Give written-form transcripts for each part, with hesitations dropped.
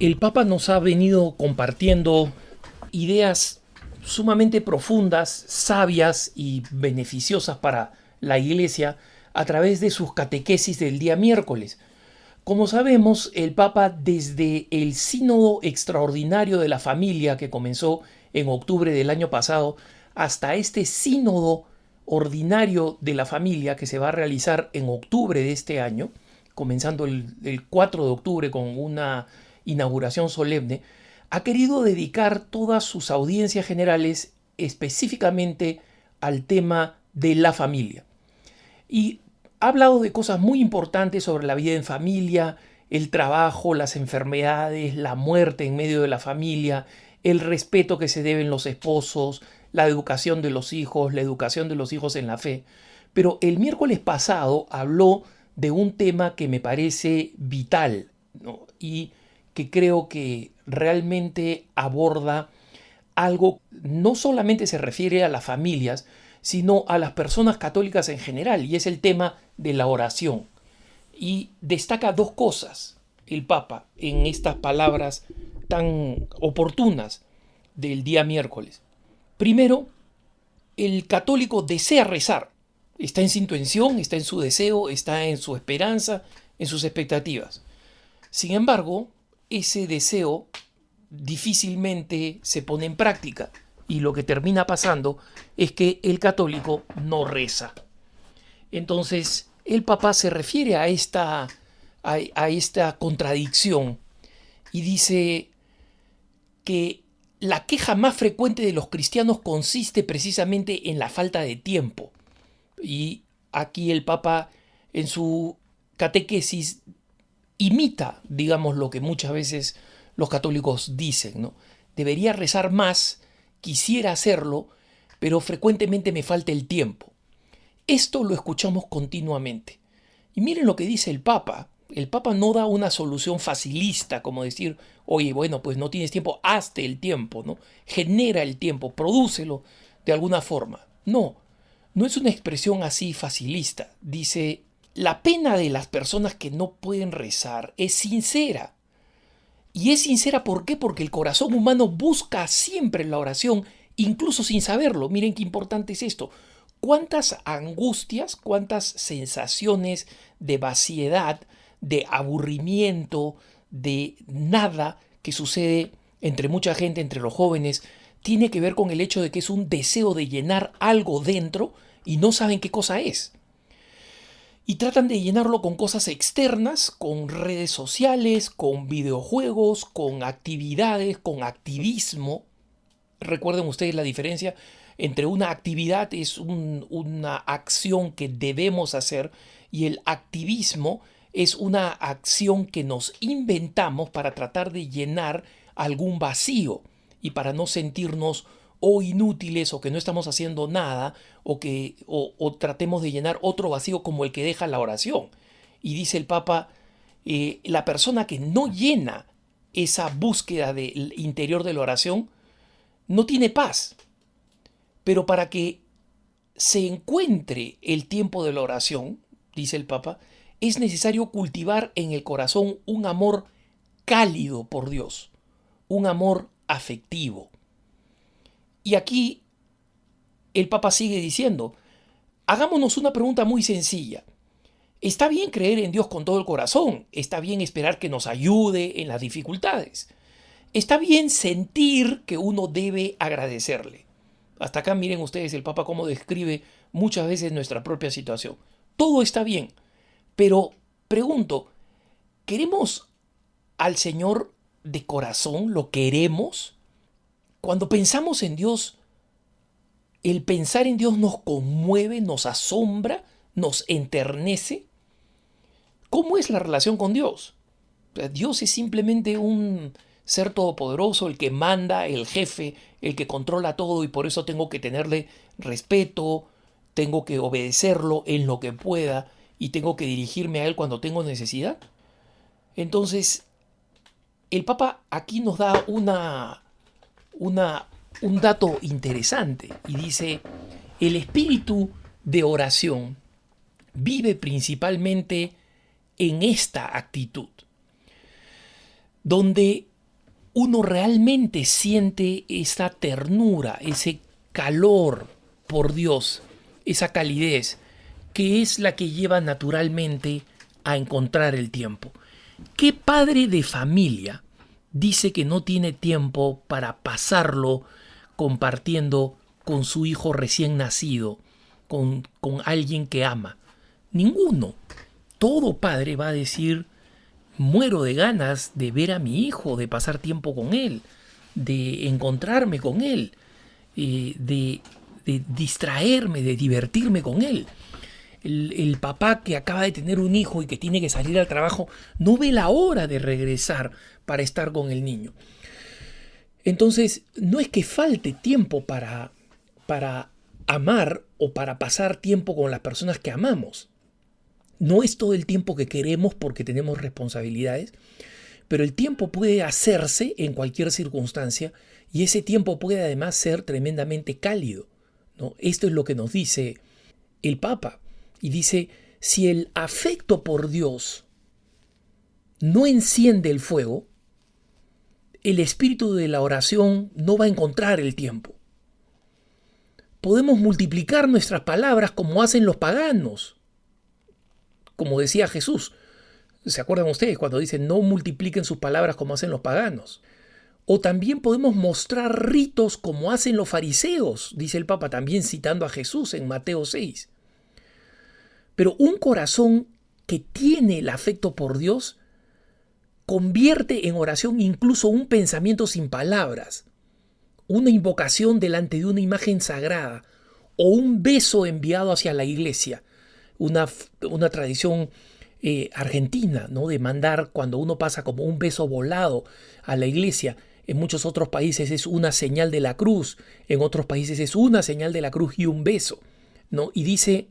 El Papa nos ha venido compartiendo ideas sumamente profundas, sabias y beneficiosas para la Iglesia a través de sus catequesis del día miércoles. Como sabemos, el Papa, desde el Sínodo Extraordinario de la Familia que comenzó en octubre del año pasado, hasta este Sínodo Ordinario de la Familia que se va a realizar en octubre de este año, comenzando el 4 de octubre con una inauguración solemne, ha querido dedicar todas sus audiencias generales específicamente al tema de la familia. Y ha hablado de cosas muy importantes sobre la vida en familia, el trabajo, las enfermedades, la muerte en medio de la familia, el respeto que se deben los esposos, la educación de los hijos, la educación de los hijos en la fe. Pero el miércoles pasado habló de un tema que me parece vital, ¿no? Y que creo que realmente aborda algo, no solamente se refiere a las familias, sino a las personas católicas en general, y es el tema de la oración. Y destaca dos cosas el Papa en estas palabras tan oportunas del día miércoles. Primero, el católico desea rezar, está en su intención, está en su deseo, está en su esperanza, en sus expectativas. Sin embargo, ese deseo difícilmente se pone en práctica y lo que termina pasando es que el católico no reza. Entonces, el Papa se refiere a esta contradicción y dice que la queja más frecuente de los cristianos consiste precisamente en la falta de tiempo. Y aquí el Papa en su catequesis imita, digamos, lo que muchas veces los católicos dicen, ¿no? Debería rezar más, quisiera hacerlo, pero frecuentemente me falta el tiempo. Esto lo escuchamos continuamente. Y miren lo que dice el Papa. El Papa no da una solución facilista, como decir, oye, bueno, pues no tienes tiempo, hazte el tiempo, ¿no? Genera el tiempo, prodúcelo de alguna forma. No, no es una expresión así facilista. Dice, la pena de las personas que no pueden rezar es sincera. Y es sincera, ¿por qué? Porque el corazón humano busca siempre la oración, incluso sin saberlo. Miren qué importante es esto. ¿Cuántas angustias, cuántas sensaciones de vaciedad, de aburrimiento, de nada que sucede entre mucha gente, entre los jóvenes, tiene que ver con el hecho de que es un deseo de llenar algo dentro y no saben qué cosa es? Y tratan de llenarlo con cosas externas, con redes sociales, con videojuegos, con actividades, con activismo. Recuerden ustedes la diferencia entre una actividad es una acción que debemos hacer y el activismo es una acción que nos inventamos para tratar de llenar algún vacío y para no sentirnos o inútiles o que no estamos haciendo nada o tratemos de llenar otro vacío como el que deja la oración. Y dice el Papa, la persona que no llena esa búsqueda del interior de la oración no tiene paz. Pero para que se encuentre el tiempo de la oración, dice el Papa, es necesario cultivar en el corazón un amor cálido por Dios, un amor afectivo. Y aquí el Papa sigue diciendo, hagámonos una pregunta muy sencilla. Está bien creer en Dios con todo el corazón, está bien esperar que nos ayude en las dificultades, está bien sentir que uno debe agradecerle. Hasta acá miren ustedes el Papa cómo describe muchas veces nuestra propia situación. Todo está bien, pero pregunto, ¿queremos al Señor de corazón? ¿Lo queremos? Cuando pensamos en Dios, el pensar en Dios nos conmueve, nos asombra, nos enternece. ¿Cómo es la relación con Dios? Dios es simplemente un ser todopoderoso, el que manda, el jefe, el que controla todo y por eso tengo que tenerle respeto, tengo que obedecerlo en lo que pueda y tengo que dirigirme a Él cuando tengo necesidad. Entonces, el Papa aquí nos da un dato interesante y dice, el espíritu de oración vive principalmente en esta actitud, donde uno realmente siente esa ternura, ese calor por Dios, esa calidez, que es la que lleva naturalmente a encontrar el tiempo. ¿Qué padre de familia dice que no tiene tiempo para pasarlo compartiendo con su hijo recién nacido, con alguien que ama? Ninguno. Todo padre va a decir: muero de ganas de ver a mi hijo, de pasar tiempo con él, de encontrarme con él, de distraerme, de divertirme con él. El papá que acaba de tener un hijo y que tiene que salir al trabajo no ve la hora de regresar para estar con el niño. Entonces, no es que falte tiempo para amar o para pasar tiempo con las personas que amamos. No es todo el tiempo que queremos porque tenemos responsabilidades, pero el tiempo puede hacerse en cualquier circunstancia y ese tiempo puede además ser tremendamente cálido, ¿no? Esto es lo que nos dice el Papa. Y dice: si el afecto por Dios no enciende el fuego, el espíritu de la oración no va a encontrar el tiempo. Podemos multiplicar nuestras palabras como hacen los paganos. Como decía Jesús, ¿se acuerdan ustedes cuando dicen no multipliquen sus palabras como hacen los paganos? O también podemos mostrar ritos como hacen los fariseos, dice el Papa, también citando a Jesús en Mateo 6. Pero un corazón que tiene el afecto por Dios convierte en oración incluso un pensamiento sin palabras, una invocación delante de una imagen sagrada o un beso enviado hacia la iglesia. Una tradición argentina, ¿no? De mandar, cuando uno pasa como un beso volado a la iglesia. En muchos otros países es una señal de la cruz, en otros países es una señal de la cruz y un beso, ¿no? Y dice: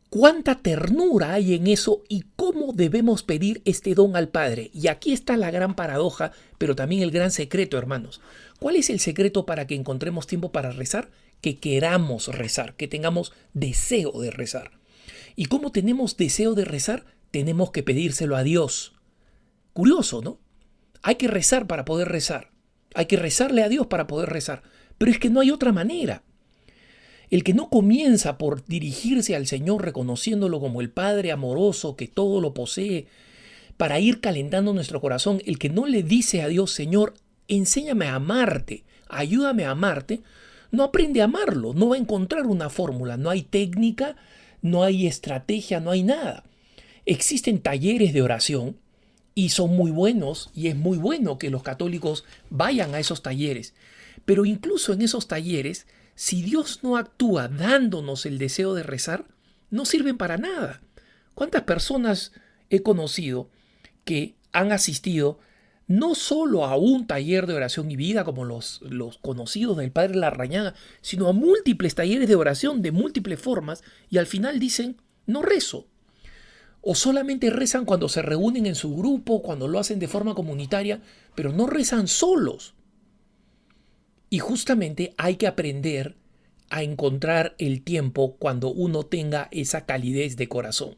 ¿cuánta ternura hay en eso y cómo debemos pedir este don al Padre? Y aquí está la gran paradoja, pero también el gran secreto, hermanos. ¿Cuál es el secreto para que encontremos tiempo para rezar? Que queramos rezar, que tengamos deseo de rezar. ¿Y cómo tenemos deseo de rezar? Tenemos que pedírselo a Dios. Curioso, ¿no? Hay que rezar para poder rezar. Hay que rezarle a Dios para poder rezar. Pero es que no hay otra manera. El que no comienza por dirigirse al Señor reconociéndolo como el Padre amoroso que todo lo posee, para ir calentando nuestro corazón, el que no le dice a Dios: Señor, enséñame a amarte, ayúdame a amarte, no aprende a amarlo, no va a encontrar una fórmula, no hay técnica, no hay estrategia, no hay nada. Existen talleres de oración y son muy buenos, y es muy bueno que los católicos vayan a esos talleres, pero incluso en esos talleres, si Dios no actúa dándonos el deseo de rezar, no sirven para nada. ¿Cuántas personas he conocido que han asistido no solo a un taller de oración y vida como los conocidos del Padre Larrañaga, sino a múltiples talleres de oración de múltiples formas, y al final dicen: no rezo? O solamente rezan cuando se reúnen en su grupo, cuando lo hacen de forma comunitaria, pero no rezan solos. Y justamente hay que aprender a encontrar el tiempo cuando uno tenga esa calidez de corazón.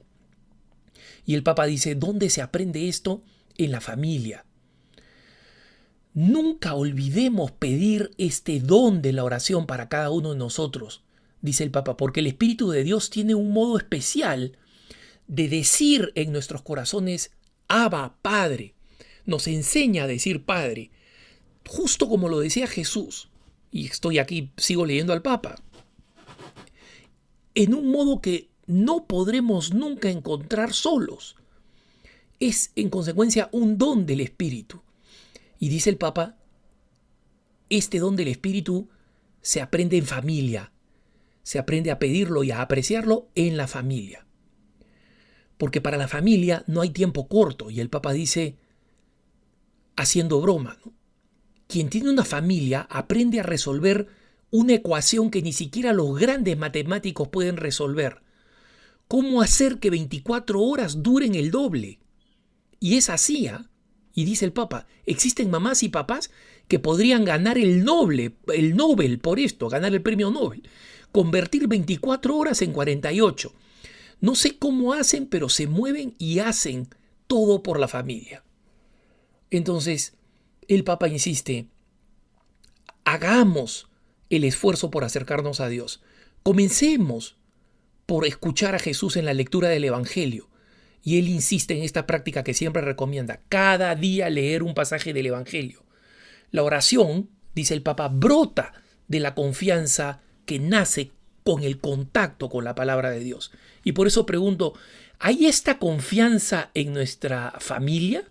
Y el Papa dice: ¿dónde se aprende esto? En la familia. Nunca olvidemos pedir este don de la oración para cada uno de nosotros, dice el Papa, porque el Espíritu de Dios tiene un modo especial de decir en nuestros corazones: Abba, Padre. Nos enseña a decir Padre, justo como lo decía Jesús. Y estoy aquí, sigo leyendo al Papa. En un modo que no podremos nunca encontrar solos. Es, en consecuencia, un don del Espíritu. Y dice el Papa: este don del Espíritu se aprende en familia. Se aprende a pedirlo y a apreciarlo en la familia. Porque para la familia no hay tiempo corto. Y el Papa dice, haciendo broma, ¿no? Quien tiene una familia aprende a resolver una ecuación que ni siquiera los grandes matemáticos pueden resolver. ¿Cómo hacer que 24 horas duren el doble? Y es así, ¿eh? Y dice el Papa, existen mamás y papás que podrían ganar el Nobel por esto, ganar el premio Nobel, convertir 24 horas en 48. No sé cómo hacen, pero se mueven y hacen todo por la familia. Entonces, el Papa insiste, hagamos el esfuerzo por acercarnos a Dios. Comencemos por escuchar a Jesús en la lectura del Evangelio. Y él insiste en esta práctica que siempre recomienda, cada día leer un pasaje del Evangelio. La oración, dice el Papa, brota de la confianza que nace con el contacto con la palabra de Dios. Y por eso pregunto, ¿hay esta confianza en nuestra familia?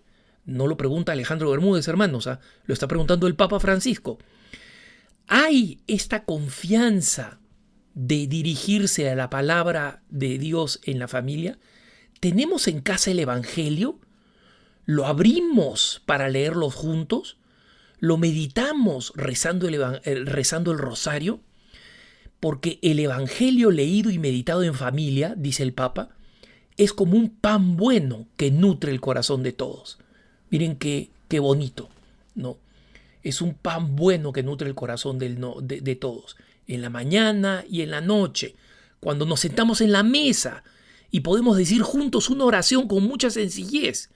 No lo pregunta Alejandro Bermúdez, hermanos, lo está preguntando el Papa Francisco. ¿Hay esta confianza de dirigirse a la palabra de Dios en la familia? ¿Tenemos en casa el Evangelio? ¿Lo abrimos para leerlo juntos? ¿Lo meditamos rezando el rosario? Porque el Evangelio leído y meditado en familia, dice el Papa, es como un pan bueno que nutre el corazón de todos. Miren qué bonito, ¿no? Es un pan bueno que nutre el corazón de todos. En la mañana y en la noche, cuando nos sentamos en la mesa y podemos decir juntos una oración con mucha sencillez.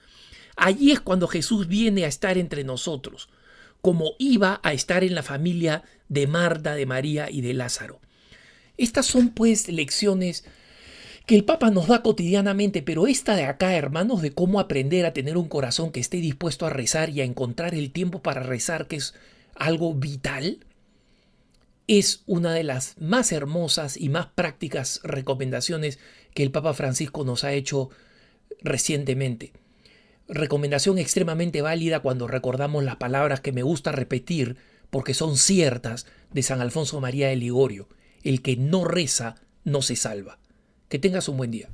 Allí es cuando Jesús viene a estar entre nosotros, como iba a estar en la familia de Marta, de María y de Lázaro. Estas son pues lecciones que el Papa nos da cotidianamente, pero esta de acá, hermanos, de cómo aprender a tener un corazón que esté dispuesto a rezar y a encontrar el tiempo para rezar, que es algo vital, es una de las más hermosas y más prácticas recomendaciones que el Papa Francisco nos ha hecho recientemente. Recomendación extremadamente válida cuando recordamos las palabras que me gusta repetir porque son ciertas de San Alfonso María de Ligorio. El que no reza no se salva. Que tengas un buen día.